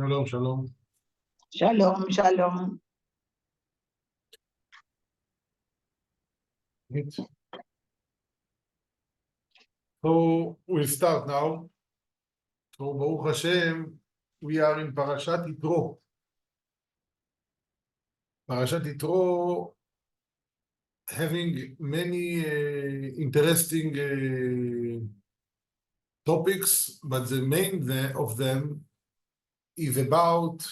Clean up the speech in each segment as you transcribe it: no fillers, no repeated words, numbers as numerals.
שלום, שלום. שלום, שלום. So we'll start now. So Baruch Hashem, we are in Parashat Yitro. Parashat Yitro having many interesting topics, but the main of them is about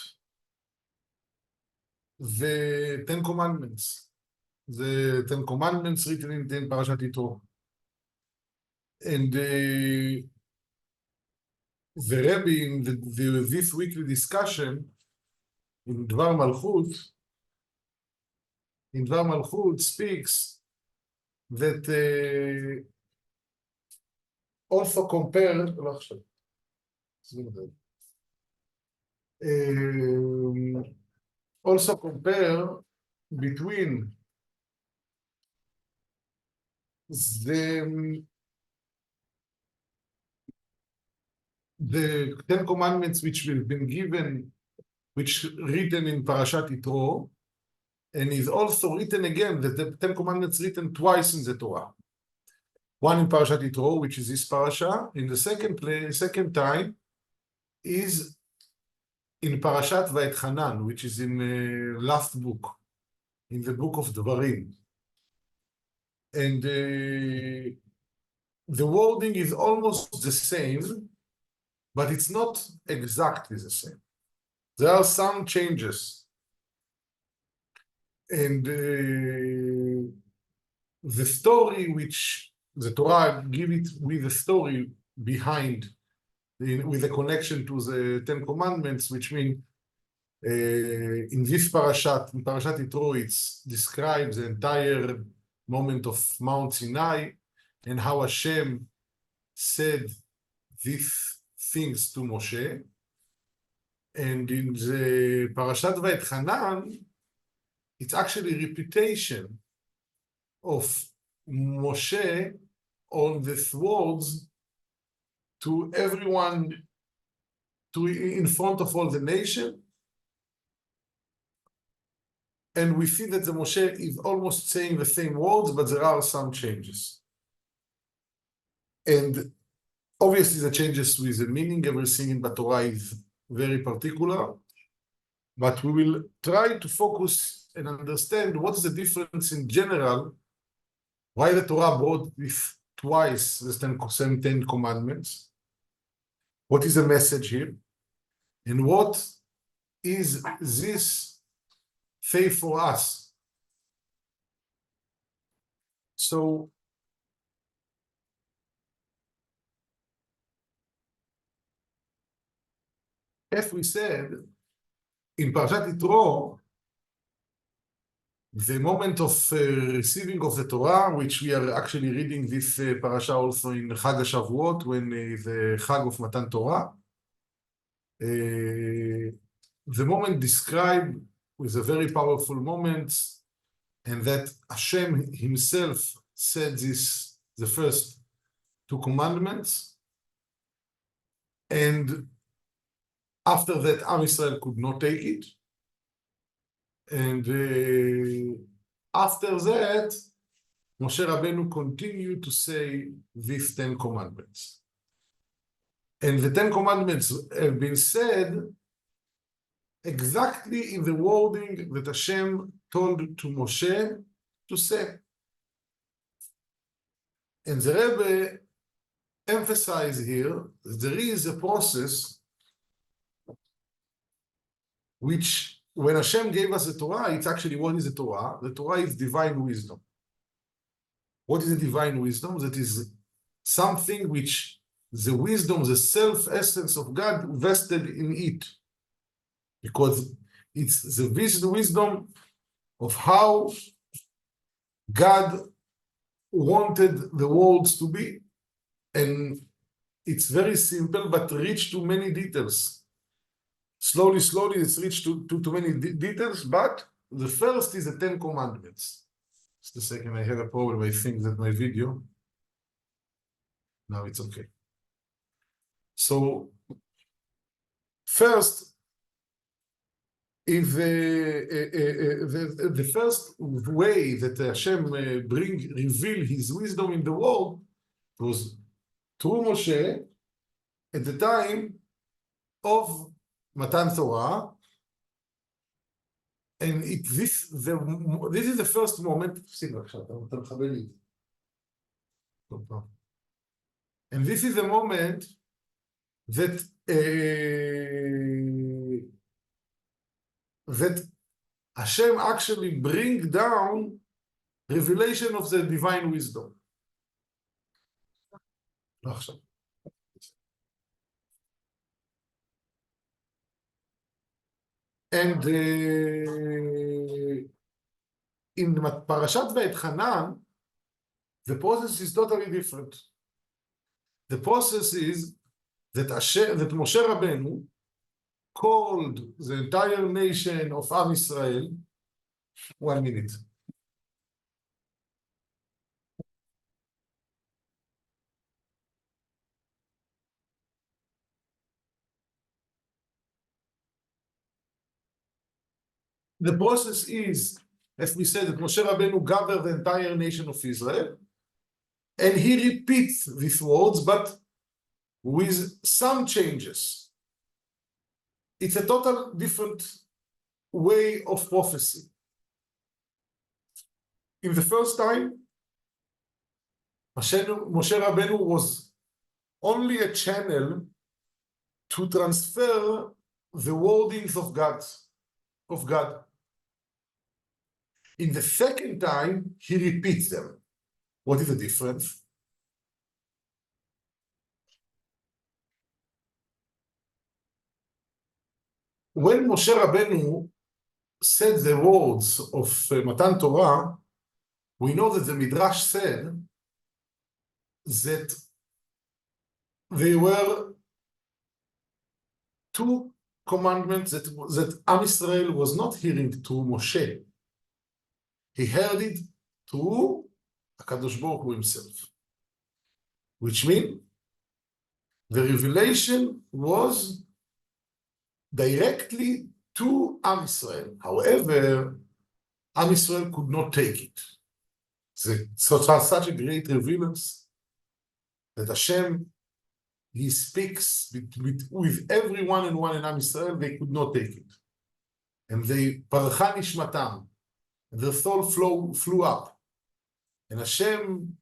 the Ten Commandments. The Ten Commandments written in Parashat Yitro. And the Rebbe in this weekly discussion in Dvar Malchut speaks that also compare between the Ten Commandments which have been given, which written in Parashat Yitro, and is also written again, the Ten Commandments written twice in the Torah. One in Parashat Yitro, which is this parasha. In the second time is in Parashat Vaetchanan, which is in the last book, in the book of Dvarim. And the wording is almost the same, but it's not exactly the same. There are some changes. And the story which the Torah give it with a story behind, with a connection to the Ten Commandments, which mean in this parashat, in Parashat Yitro, it describes the entire moment of Mount Sinai and how Hashem said these things to Moshe. And in the Parashat Vaetchanan, it's actually a repetition of Moshe on these words to everyone, in front of all the nation. And we see that the Moshe is almost saying the same words, but there are some changes. And obviously the changes with the meaning, everything in the Torah is very particular, but we will try to focus and understand what is the difference in general, why the Torah brought this twice, the same Ten Commandments, what is the message here, and what is this say for us. So as we said, in Parshat Yitro, the moment of receiving of the Torah, which we are actually reading this parasha also in Chag HaShavuot, when the Chag of Matan Torah, the moment described was a very powerful moment, and that Hashem himself said this, the first two commandments, and after that Am Yisrael could not take it. And after that, Moshe Rabbeinu continued to say these 10 commandments. And the 10 commandments have been said exactly in the wording that Hashem told to Moshe to say. And the Rebbe emphasized here that there is a process which, when Hashem gave us the Torah, it's actually, what is the Torah? The Torah is divine wisdom. What is the divine wisdom? That is something which the wisdom, the self-essence of God vested in it. Because it's the wisdom of how God wanted the worlds to be. And it's very simple, but rich to many details. Slowly, it's reached to many details, but the first is the 10 Commandments. Just a second, I have a problem. I think that my video, now it's okay. So, first, if the first way that Hashem reveal his wisdom in the world was through Moshe at the time of Matan Torah, and this is the first moment, and this is the moment that that Hashem actually bring down revelation of the divine wisdom. And in Parashat Vaetchanan, the process is totally different. The process is that Moshe Rabbeinu called the entire nation of Am Israel. 1 minute. The process is, as we said, that Moshe Rabbeinu gathered the entire nation of Israel, and he repeats these words, but with some changes. It's a total different way of prophecy. In the first time, Moshe Rabbeinu was only a channel to transfer the wordings of God. In the second time, he repeats them. What is the difference? When Moshe Rabbeinu said the words of Matan Torah, we know that the Midrash said that there were two commandments that Am Israel was not hearing through Moshe. He heard it through HaKadosh Baruch Hu himself, which means the revelation was directly to Am Israel. However, Am Israel could not take it. Such a great revelance that Hashem, he speaks with everyone and one in Am Israel, they could not take it. And they, parcha nishmatam, their soul flew up. And Hashem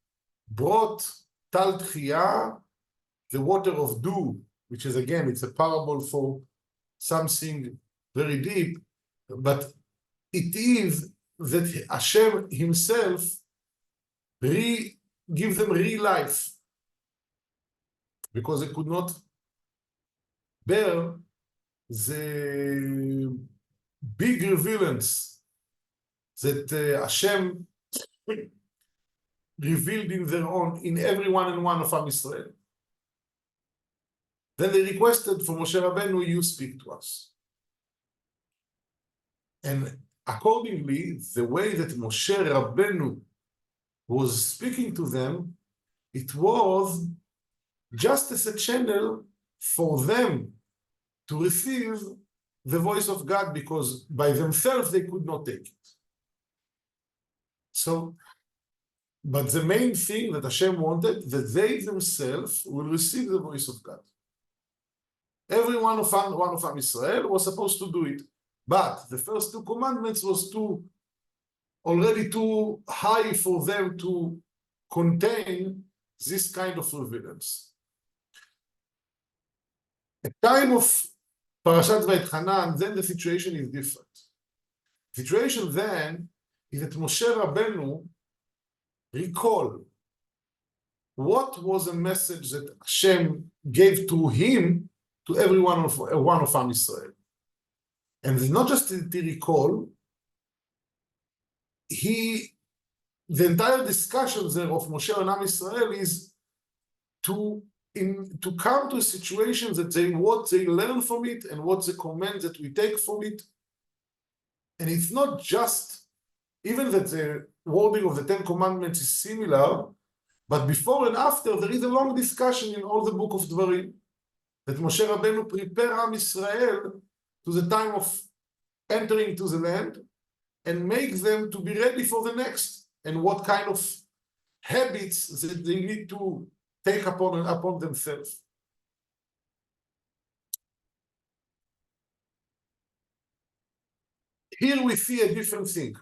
brought tal tchiyah, the water of dew, which is again, it's a parable for something very deep, but it is that Hashem himself gives them real life, because they could not bear the big revealance that Hashem revealed in every one and one of Am Israel. Then they requested for Moshe Rabbeinu, you speak to us. And accordingly, the way that Moshe Rabbeinu was speaking to them, it was just as a channel for them to receive the voice of God, because by themselves they could not take it. So, but the main thing that Hashem wanted, that they themselves will receive the voice of God. Every one of Am Israel was supposed to do it, but the first two commandments was already too high for them to contain this kind of revealance. At the time of Parashat Vaetchanan, then the situation is different. The situation then is that Moshe Rabbeinu recall what was a message that Hashem gave to him, to every one of Am Israel. And not just to recall, the entire discussion there of Moshe and Am Israel is to come to a situation that what they learn from it and what the command that we take from it. And it's not just, even that the wording of the Ten Commandments is similar, but before and after there is a long discussion in all the book of Dvarim, that Moshe Rabbeinu prepare Am Israel to the time of entering to the land and make them to be ready for the next, and what kind of habits that they need to take upon themselves. Here we see a different thing.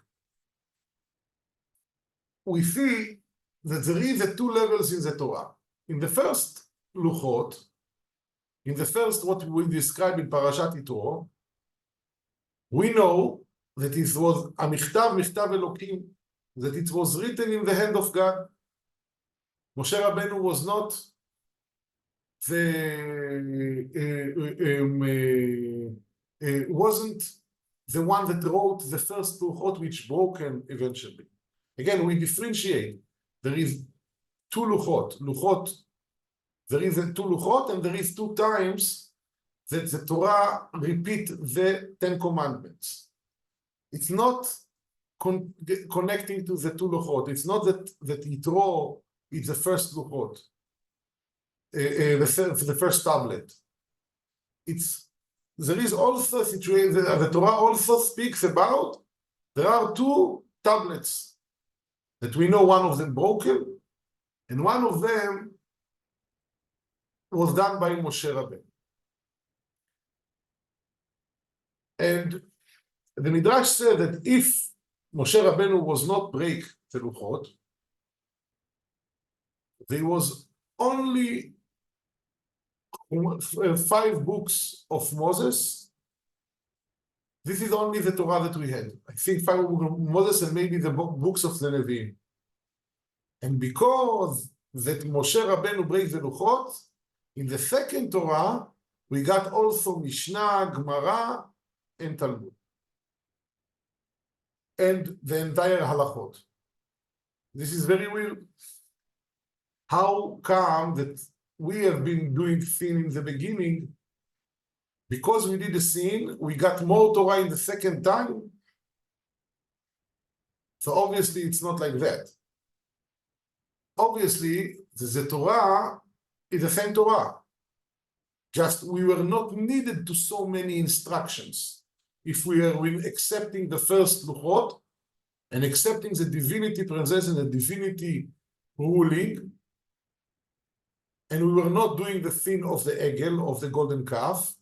We see that there is two levels in the Torah. In the first Luchot, in the first what we describe in Parashat Yitro, we know that it was a Michtav Elokim, that it was written in the hand of God. Moshe Rabbeinu was not wasn't the one that wrote the first Luchot which broken eventually. Again, we differentiate. There is two Luchot. There is two Luchot, and there is two times that the Torah repeat the 10 Commandments. It's not connecting to the two Luchot. It's not that Yitro is the first Luchot, the first tablet. There is also a situation that the Torah also speaks about. There are two tablets that we know, one of them broken, and one of them was done by Moshe Rabbeinu. And the Midrash said that if Moshe Rabbeinu was not break the Luchot, there was only 5 books of Moses. This is only the Torah that we had. I think 5 books of Moses and maybe the books of the Nevi'im. And because that Moshe Rabbeinu breaks the Luchot, in the second Torah, we got also Mishnah, Gemara, and Talmud. And the entire Halachot. This is very weird. How come that we have been doing sin in the beginning? Because we did a sin, we got more Torah in the second time. So obviously it's not like that. Obviously, the Torah is the same Torah. Just we were not needed to so many instructions. If we are accepting the first Luchot and accepting the divinity presence and the divinity ruling, and we were not doing the thing of the Egel, of the golden calf,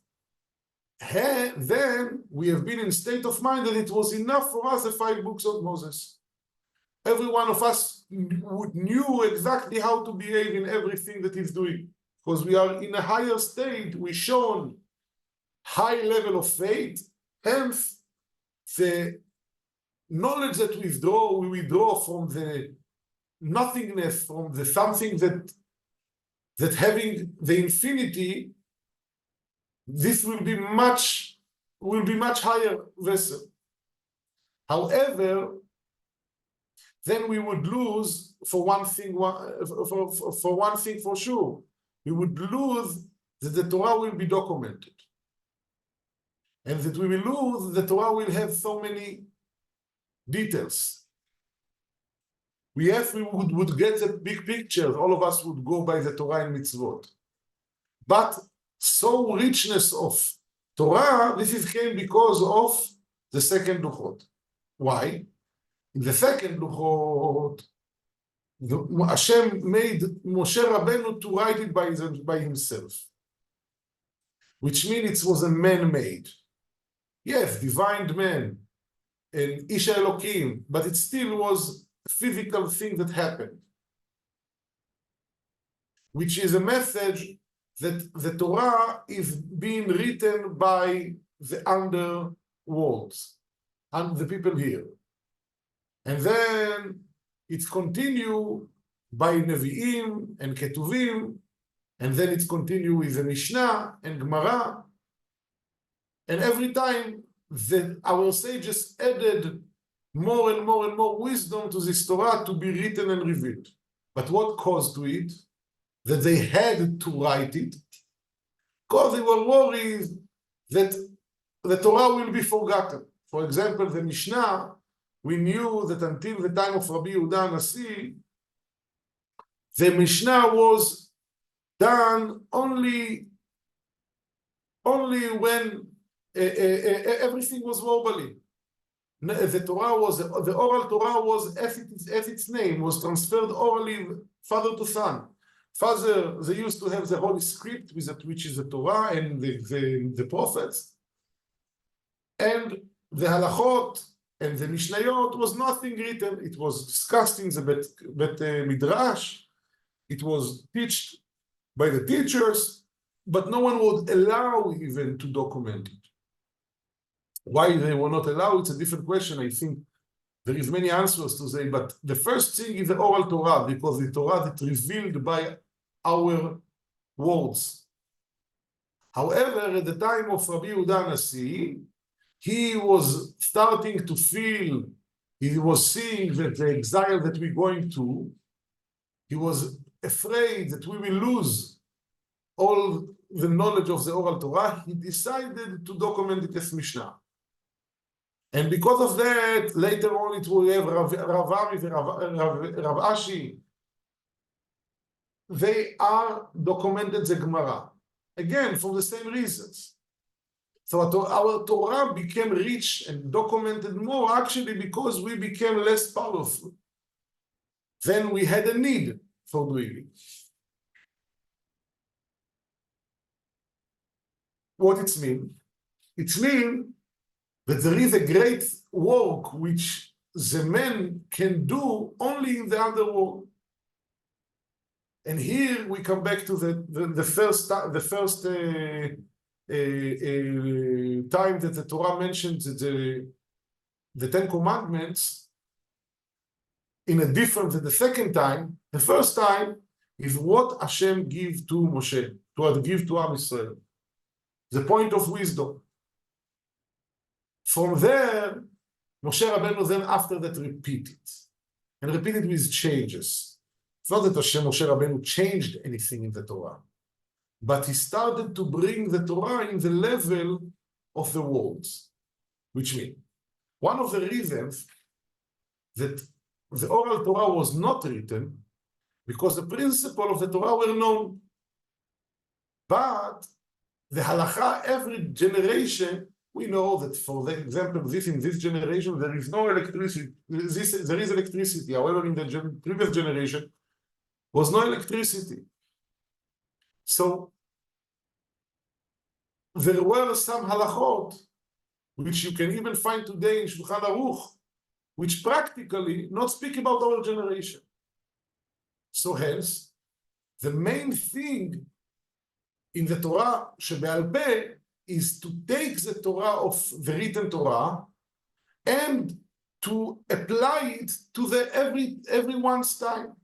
then we have been in state of mind that it was enough for us, the 5 books of Moses. Every one of us knew exactly how to behave in everything that he's doing, because we are in a higher state. We shown high level of faith, hence the knowledge that we withdraw from the nothingness, from the something that having the infinity, this will be much higher vessel. However, then we would lose for one thing for sure. We would lose that the Torah will be documented. And that we will lose the Torah will have so many details. We would get the big picture, all of us would go by the Torah and mitzvot. But so richness of Torah, this came because of the second Luchot. Why? In the second Luchot, Hashem made Moshe Rabbeinu to write it by himself, which means it was a man-made. Yes, divine man, and Isha Elokim, but it still was a physical thing that happened, which is a message that the Torah is being written by the underworlds and the people here. And then it's continued by Nevi'im and Ketuvim, and then it's continued with the Mishnah and Gemara. And every time that our sages added more and more and more wisdom to this Torah to be written and revealed. But what caused to it? That they had to write it, because they were worried that the Torah will be forgotten. For example, the Mishnah, we knew that until the time of Rabbi Yehuda Nasi, the Mishnah was done only when everything was verbally. The Torah was, the oral Torah was, as its name, was transferred orally, father to son. Father, they used to have the Holy Script, which is the Torah and the prophets. And the halachot and the mishnayot was nothing written. It was discussed in the bet midrash. It was taught by the teachers, but no one would allow even to document it. Why they were not allowed, it's a different question. I think there is many answers to say, but the first thing is the oral Torah, because the Torah is revealed by our words. However, at the time of Rabbi Yehuda Nasi, he was starting to feel, he was seeing that the exile that we're going to, he was afraid that we will lose all the knowledge of the oral Torah. He decided to document it as Mishnah. And because of that, later on it will have Rav Ari and Rav Ashi. They are documented the Gemara. Again, for the same reasons. So our Torah became rich and documented more actually because we became less powerful. Then we had a need for doing it. What it means? It means that there is a great work which the man can do only in the underworld. And here we come back to the first time that the Torah mentions the Ten Commandments in a different than the second time. The first time is what Hashem give to Moshe, to give to Am Yisrael. The point of wisdom. From there, Moshe Rabbeinu then after that repeat it. And repeat it with changes. It's not that Moshe Rabbeinu changed anything in the Torah, but he started to bring the Torah in the level of the words. Which means, one of the reasons that the oral Torah was not written, because the principle of the Torah were known. But the halakha, every generation, we know that for the example, in this generation, there is no electricity. There is electricity. However, in the previous generation, was no electricity. So there were some halachot, which you can even find today in Shulchan Aruch, which practically not speak about our generation. So hence, the main thing in the Torah shebe'al peh is to take the Torah of the written Torah and to apply it to the everyone's time.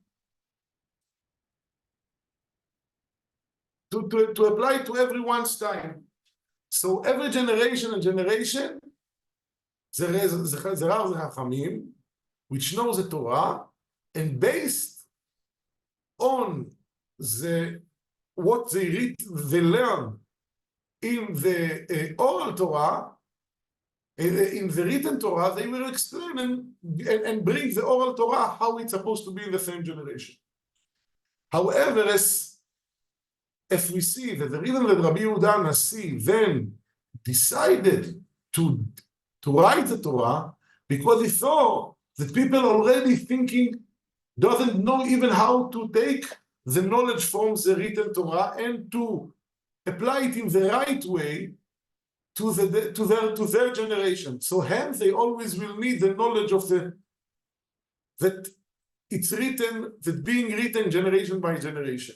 To apply it to everyone's time. So every generation and generation, there are the Chachamim, which know the Torah, and based on what they read, they learn in the oral Torah, in the written Torah, they will explain and bring the oral Torah how it's supposed to be in the same generation. However, as we see that the reason that Rabbi Yehuda Nasi then decided to write the Torah, because he saw that people already thinking, doesn't know even how to take the knowledge from the written Torah and to apply it in the right way to their generation. So hence they always will need the knowledge of that it's written, that being written generation by generation.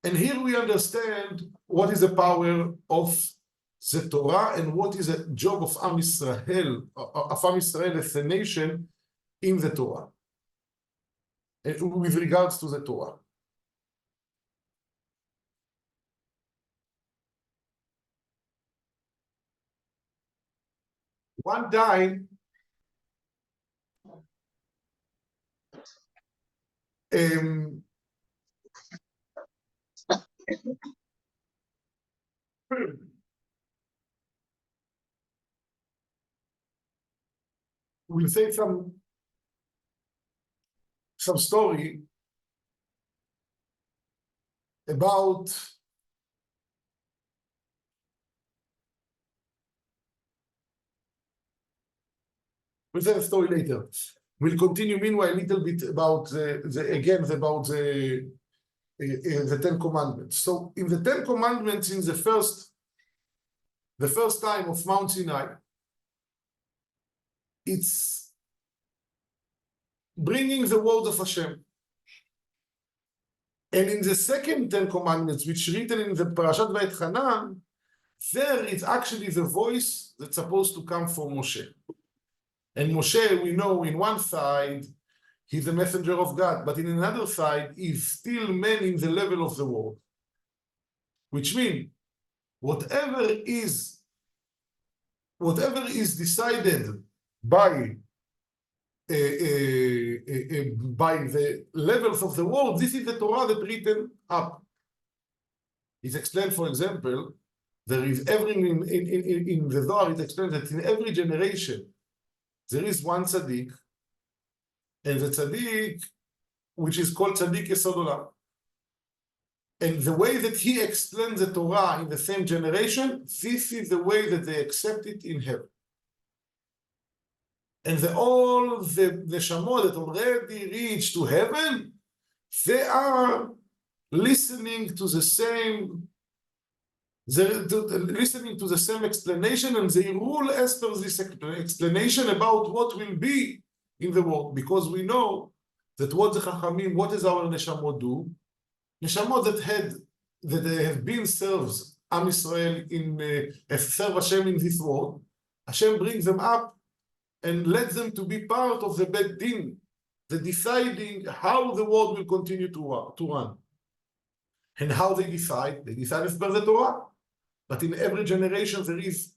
And here we understand what is the power of the Torah and what is the job of Am Yisrael as a nation in the Torah, with regards to the Torah. One time, we'll say some story about We'll tell the story later. We'll continue meanwhile a little bit about the Ten Commandments. So in the Ten Commandments, in the first time of Mount Sinai, it's bringing the word of Hashem. And in the second Ten Commandments, which is written in the Parshat Vaetchanan, there it's actually the voice that's supposed to come from Moshe. And Moshe, we know, in one side, he's a messenger of God, but in another side, he's still man in the level of the world. Which means, whatever is decided by the levels of the world, this is the Torah that written up. It's explained, for example, there is in the Zohar, it explains that in every generation, there is one tzaddik, and the tzaddik, which is called tzaddik Yesod Olam. And the way that he explains the Torah in the same generation, this is the way that they accept it in heaven. And all the neshamot that already reached to heaven, they are listening to the same explanation, and they rule as per this explanation about what will be in the world, because we know that what the Chachamim, what does our neshamot do? Neshamot that have been serves Am Yisrael serve Hashem in this world, Hashem brings them up and lets them to be part of the Bet Din, the deciding how the world will continue to run. And how they decide as per the Torah. But in every generation there is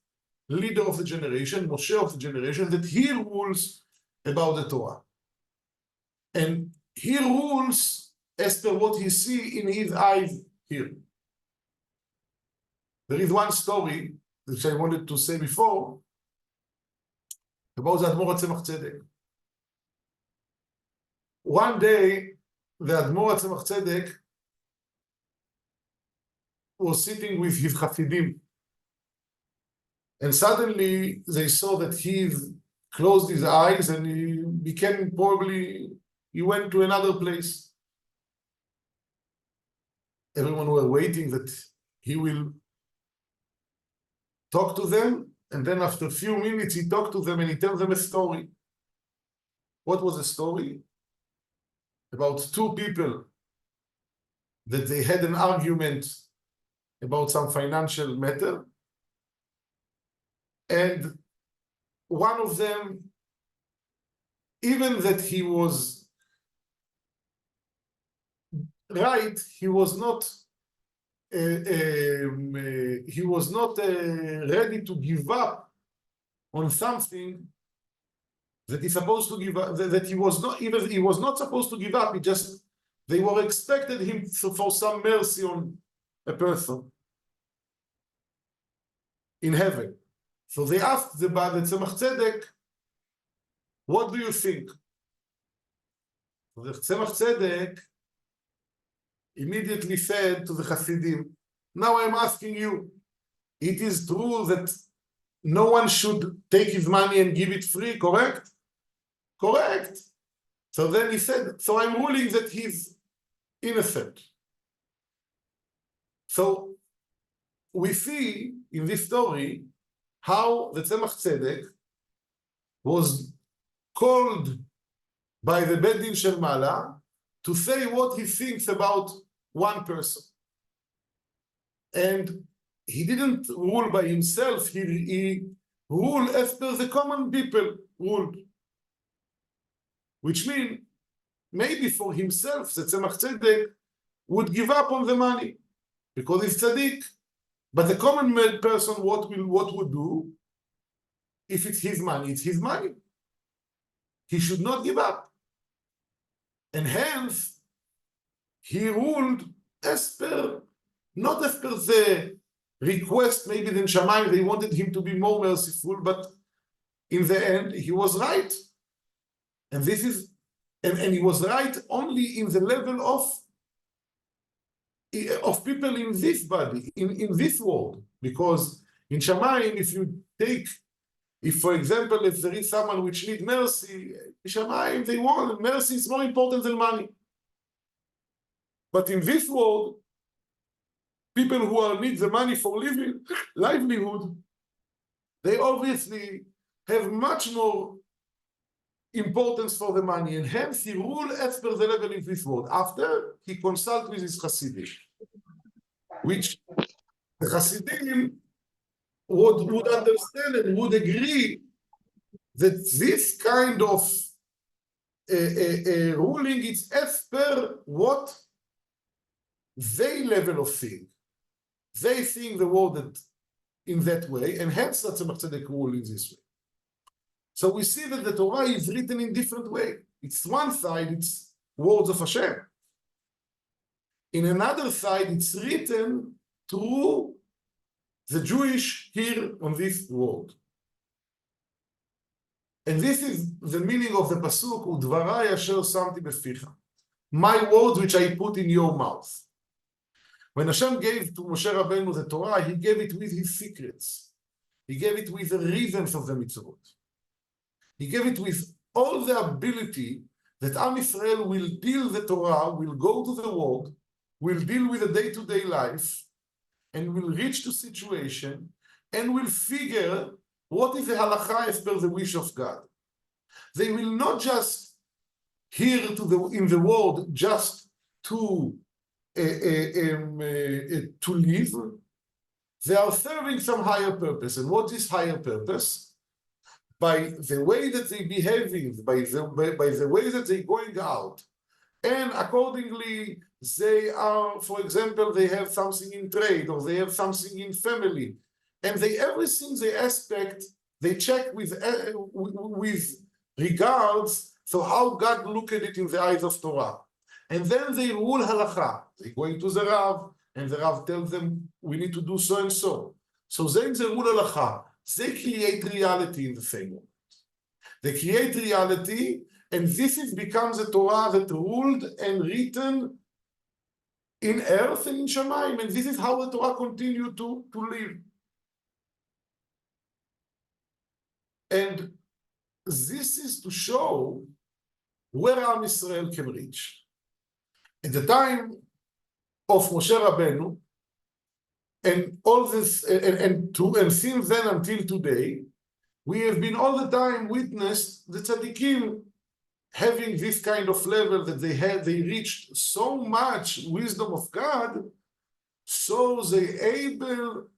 leader of the generation, Moshe of the generation, that he rules about the Torah. And he rules as per what he sees in his eyes here. There is one story which I wanted to say before about the Admor HaTzemach Tzedek. One day, the Admor HaTzemach Tzedek was sitting with his Hasidim, and suddenly they saw that he closed his eyes and he went to another place. Everyone were waiting that he will talk to them, and then after a few minutes he talked to them and he tells them a story. What was the story? About two people that they had an argument about some financial matter, and one of them, even that he was right, he was not ready to give up on something that he's supposed to give up, that he was not supposed to give up. They were expected him for some mercy on a person in heaven. So they asked the Tzemach Tzedek, what do you think? So the Tzemach Tzedek immediately said to the Hasidim, now I'm asking you, it is true that no one should take his money and give it free, correct? Correct. So then he said, so I'm ruling that he's innocent. So we see in this story how the Tzemach Tzedek was called by the Bet Din Shel Mala to say what he thinks about one person. And he didn't rule by himself, he ruled as per the common people ruled. Which means, maybe for himself, the Tzemach Tzedek would give up on the money, because he's tzaddik. But the common person, what would do? If it's his money, it's his money. He should not give up. And hence, he ruled not as per the request, maybe in Shammai, they wanted him to be more merciful, but in the end, he was right. And he was right only in the level of people in this body, in this world. Because in Shammai, if If, for example, if there is someone which needs mercy, Shamayim, they want mercy is more important than money. But in this world, people who need the money for livelihood, they obviously have much more importance for the money, and hence he ruled as per the level in this world. After he consulted with his Hasidim, which the Hasidim would understand and would agree that this kind of ruling is as per what they level of thing. They think the world that in that way, and hence that's a Tzedek rule in this way. So we see that the Torah is written in different way. It's one side, it's words of Hashem. In another side, it's written through the Jewish here on this world. And this is the meaning of the pasuk, Udvarai asher samti beficha, my words which I put in your mouth. When Hashem gave to Moshe Rabbeinu the Torah, he gave it with his secrets. He gave it with the reasons of the mitzvot. He gave it with all the ability that Am Yisrael will deal the Torah, will go to the world, will deal with the day-to-day life, and will reach to situation, and will figure what is the halacha as per the wish of God. They will not just hear in the world just to live. They are serving some higher purpose. And what is higher purpose? By the way that they behaving, by the way that they going out, and accordingly they are, for example, they have something in trade or they have something in family, and they everything they aspect they check with regards so how God look at it in the eyes of Torah, and then they rule halacha. They going to the Rav, and the Rav tells them we need to do so and so. So then they rule halacha. They create reality in the same moment. They create reality, and this becomes a Torah that ruled and written in earth and in Shamayim, and this is how the Torah continued to live. And this is to show where Am Yisrael can reach. At the time of Moshe Rabbeinu, and all this, and since then until today, we have been all the time witnessed the tzaddikim having this kind of level that they reached so much wisdom of God, so they able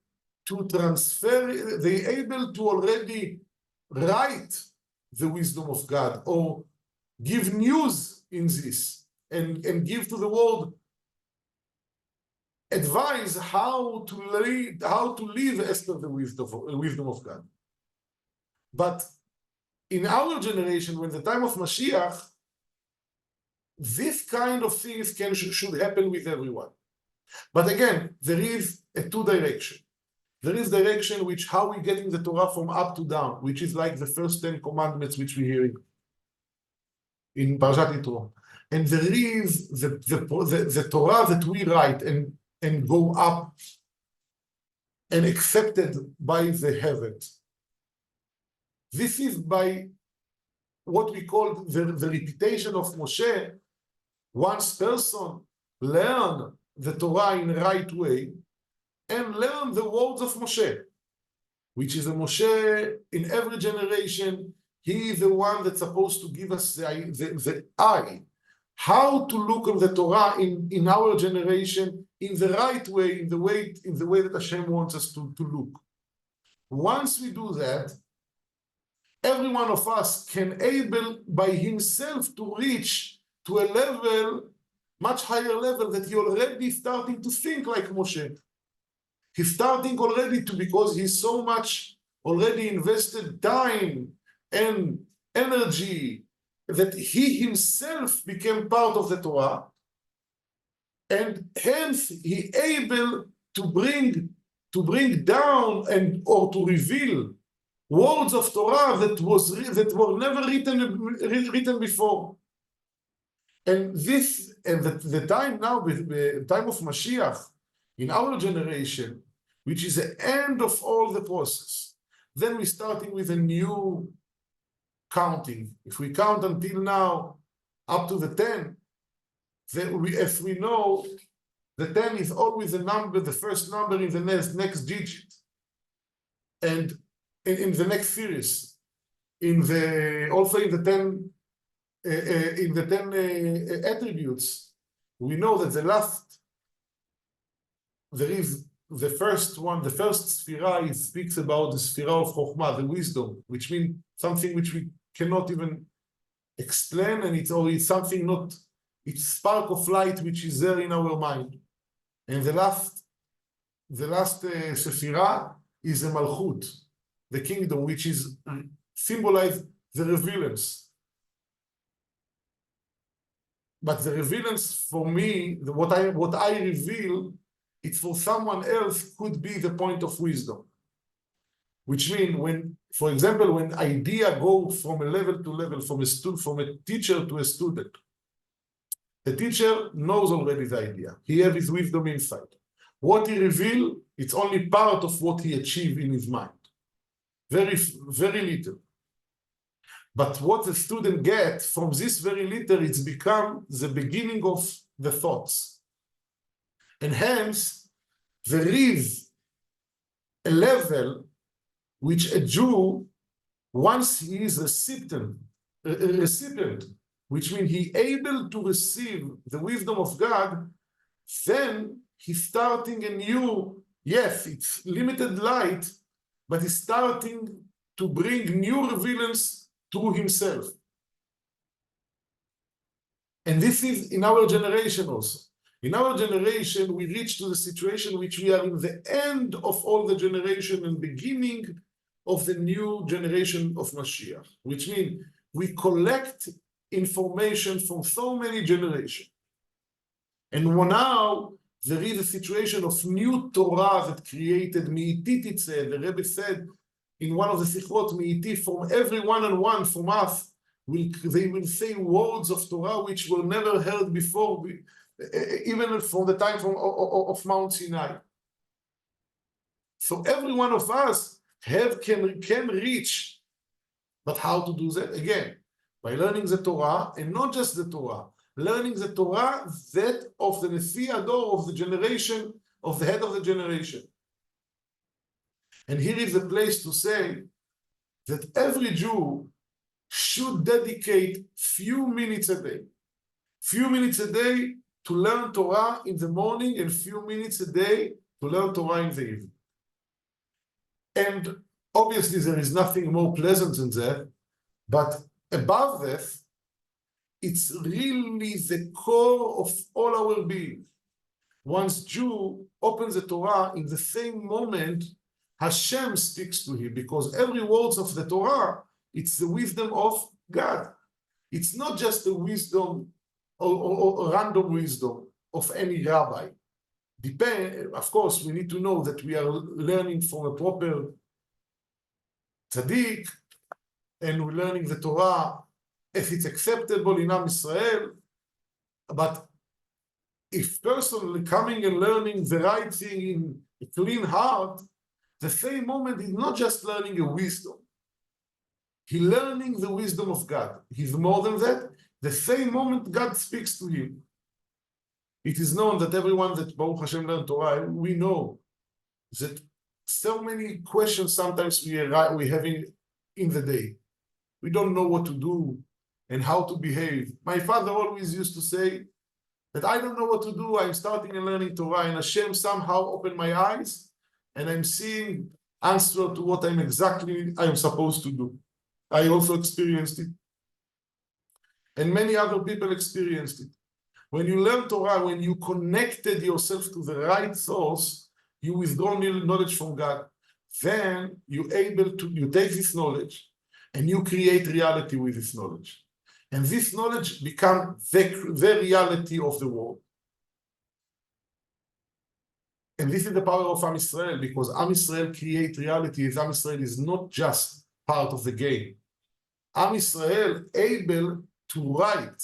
to transfer, they able to already write the wisdom of God or give news in this and give to the world advise how to live as per the wisdom of God. But in our generation, when the time of Mashiach, this kind of things should happen with everyone. But again, there is a two direction. There is direction which how we getting the Torah from up to down, which is like the first 10 commandments which we hear in Parshat Yitro. And there is the Torah that we write and go up and accepted by the heavens. This is by what we call the repetition of Moshe. Once person learn the Torah in the right way and learn the words of Moshe, which is a Moshe in every generation. He is the one that's supposed to give us the eye, how to look at the Torah in our generation in the right way, in the way that Hashem wants us to look. Once we do that, every one of us can able by himself to reach to a level, much higher level, that he already starting to think like Moshe. He's starting already to, because he's so much already invested time and energy that he himself became part of the Torah, and hence he able to bring down or to reveal words of Torah that were never written before. And the time now, the time of Mashiach in our generation, which is the end of all the process, then we're starting with a new counting. If we count until now up to the 10, then as we know, the 10 is always a number, the first number in the next digit, and in the next series, also in the 10 attributes, we know that there is the first one, the first sphira speaks about the sphira of Chokhmah, the wisdom, which means something which we cannot even explain, and it's something not, it's spark of light which is there in our mind. And the last sphira is the Malchut, the kingdom, which is symbolize the revealance. But the revealance for me, what I reveal, it's for someone else could be the point of wisdom. Which means when, for example, when idea go from a level to level, from a teacher to a student, the teacher knows already the idea. He has his wisdom inside. What he reveals, it's only part of what he achieved in his mind. Very, very little. But what the student gets from this very little, it's become the beginning of the thoughts. And hence, there is a level which a Jew, once he is a recipient, which means he able to receive the wisdom of God, then he's starting a new, yes, it's limited light, but he's starting to bring new revealance through himself. And this is in our generation also. In our generation, we reach to the situation which we are in the end of all the generation and beginning of the new generation of Mashiach, which means we collect information from so many generations. And now there is a situation of new Torah that created Mi'iti Titzeh. The Rebbe said in one of the Sichot, Mi'iti, from every one and one from us, they will say words of Torah which were never heard before, even from the time of Mount Sinai. So every one of us can reach, but how to do that? Again, by learning the Torah, and not just the Torah, learning the Torah that of the Nesi Ador of the generation, of the head of the generation. And here is a place to say that every Jew should dedicate few minutes a day to learn Torah in the morning and few minutes a day to learn Torah in the evening. And obviously there is nothing more pleasant than that, but above this, it's really the core of all our being. Once Jew opens the Torah, in the same moment, Hashem speaks to him, because every word of the Torah, it's the wisdom of God. It's not just the wisdom or random wisdom of any rabbi. Of course, we need to know that we are learning from a proper tzaddik, and we're learning the Torah as it's acceptable in Am Yisrael. But if personally coming and learning the right thing in a clean heart, the same moment is not just learning a wisdom. He's learning the wisdom of God. He's more than that. The same moment God speaks to him. It is known that everyone that Baruch Hashem learn Torah, we know that so many questions sometimes we having in the day. We don't know what to do and how to behave. My father always used to say that I don't know what to do. I'm starting and learning Torah, and Hashem somehow opened my eyes, and I'm seeing answer to what I'm supposed to do. I also experienced it. And many other people experienced it. When you learn Torah, when you connected yourself to the right source, you withdraw knowledge from God. Then you take this knowledge and you create reality with this knowledge. And this knowledge becomes the reality of the world. And this is the power of Am Yisrael, because Am Yisrael creates reality. Am Yisrael is not just part of the game. Am Yisrael able to write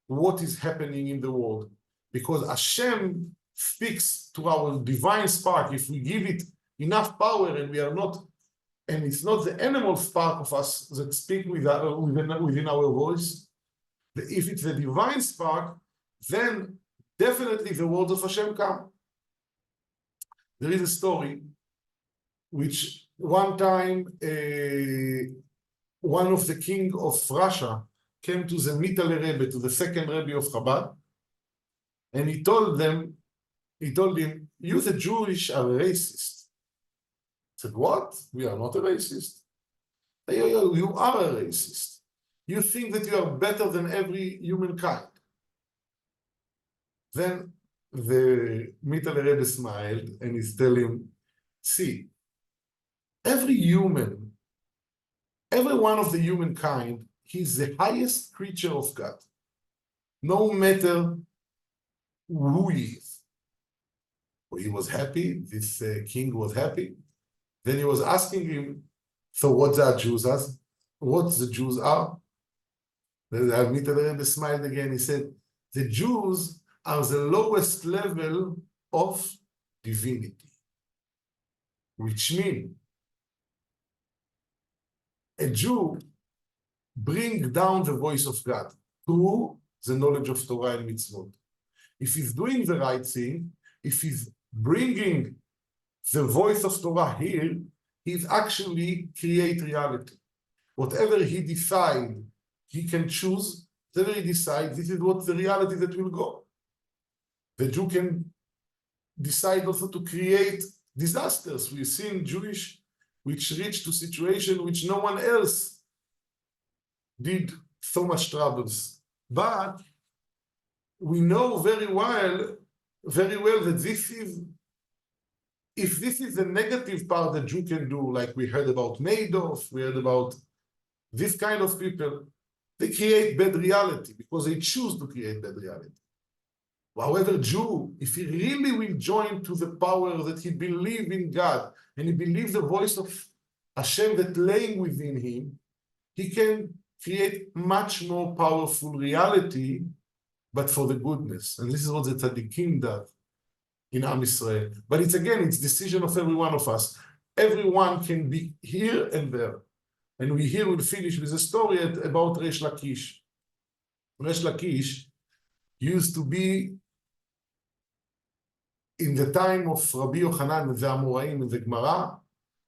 what is happening in the world, because Hashem speaks to our divine spark. If we give it enough power and we are not and it's not the animal spark of us that speak within our voice. If it's the divine spark, then definitely the words of Hashem come. There is a story which one time one of the king of Russia came to the Mitale Rebbe, to the second Rebbe of Chabad, and he told him, you the Jewish are racist. He said, what? We are not a racist. You are a racist. You think that you are better than every humankind. Then the Mitale Rebbe smiled and he's telling him, see, every one of the humankind, he's the highest creature of God, no matter who he is. Well, he was happy, this king was happy. Then he was asking him, so what the Jews are? What the Jews are? The Mitale Rebbe smiled again. He said, the Jews are the lowest level of divinity, which means a Jew brings down the voice of God through the knowledge of Torah and mitzvot. If he's doing the right thing, if he's bringing the voice of Torah here, he's actually create reality. Whatever he decides, he can choose. Whatever he decides, this is what the reality that will go. The Jew can decide also to create disasters. We've seen Jewish which reached to situation which no one else did so much troubles. But we know very well that this is, if this is the negative part that Jew can do, like we heard about Madoff, we heard about this kind of people, they create bad reality because they choose to create bad reality. However, Jew, if he really will join to the power that he believes in God and he believes the voice of Hashem that laying within him, he can create much more powerful reality, but for the goodness. And this is what the tzaddikim does in Am Yisrael. But it's decision of every one of us. Everyone can be here and there. And we here will finish with a story about Reish Lakish. Reish Lakish used to be in the time of Rabbi Yochanan and the Amoraim in the Gemara.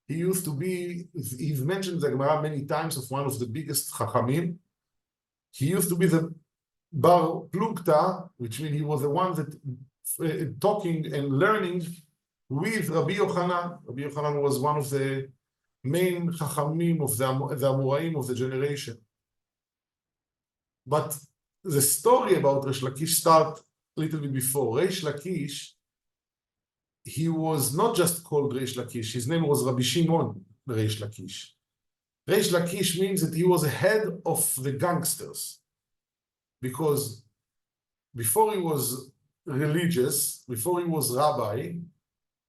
He used to be, he's mentioned the Gemara many times, of one of the biggest Chachamim. He used to be the Bar Plukta, which means he was the one that talking and learning with Rabbi Yochanan. Rabbi Yochanan was one of the main Chachamim of the Amoraim of the generation. But the story about Reish Lakish starts a little bit before. Reish Lakish, he was not just called Reish Lakish, his name was Rabbi Shimon Reish Lakish. Reish Lakish means that he was a head of the gangsters, because before he was religious, before he was rabbi,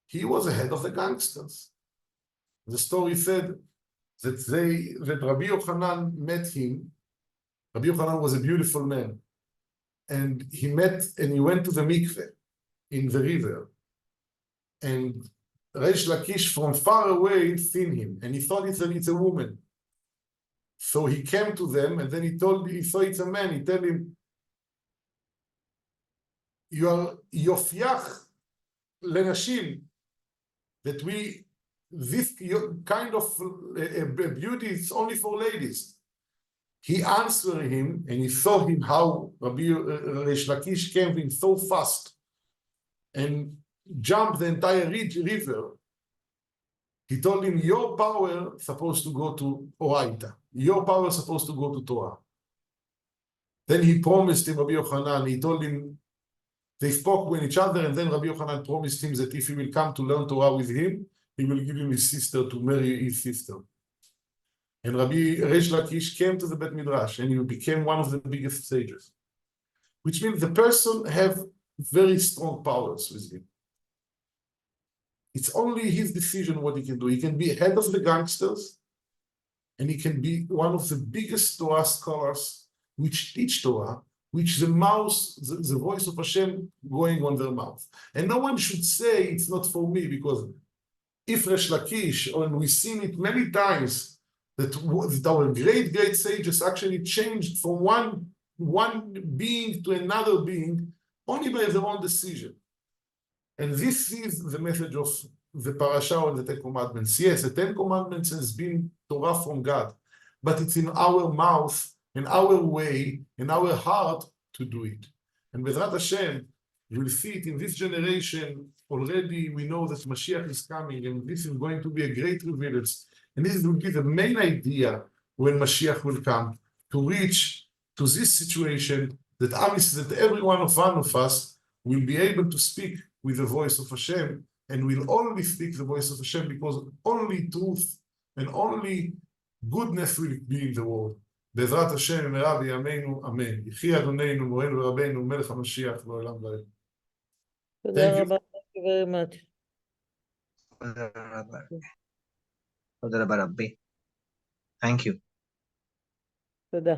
he was a head of the gangsters. The story said that Rabbi Yochanan met him. Rabbi Yochanan was a beautiful man, and he went to the mikveh in the river. And Reish Lakish from far away seen him, and he thought it's a woman. So he came to them, and then he saw it's a man. He told him, "You are yofiach lenashim, that this kind of beauty is only for ladies." He answered him, and he saw him how Rabbi Reish Lakish came in so fast and jumped the entire river. He told him, your power is supposed to go to Oraita. Your power is supposed to go to Torah. Then he promised him, Rabbi Yochanan, he told him, they spoke with each other, and then Rabbi Yochanan promised him that if he will come to learn Torah with him, he will give him his sister to marry his sister. And Rabbi Reish Lakish came to the Bet Midrash, and he became one of the biggest sages. Which means the person have very strong powers with him. It's only his decision what he can do. He can be head of the gangsters, and he can be one of the biggest Torah scholars which teach Torah, which the voice of Hashem going on their mouth. And no one should say it's not for me, because Ifresh Lakish, and we've seen it many times, that our great sages actually changed from one being to another being only by their own decision. And this is the message of the parasha or the Ten Commandments. Yes, the Ten Commandments has been Torah from God, but it's in our mouth, in our way, in our heart to do it. And Bezrat Hashem, you'll see it in this generation. Already we know that Mashiach is coming, and this is going to be a great revealance. And this will be the main idea when Mashiach will come, to reach to this situation that every one of us will be able to speak with the voice of Hashem, and will only speak the voice of Hashem because only truth and only goodness will be in the world. בעזרת השם במהרה בימינו אמן. יחי אדוננו מורנו ורבנו מלך המשיח לעולם ועד. תודה רבה. Thank you very much. תודה רבה רבי. Thank you. תודה.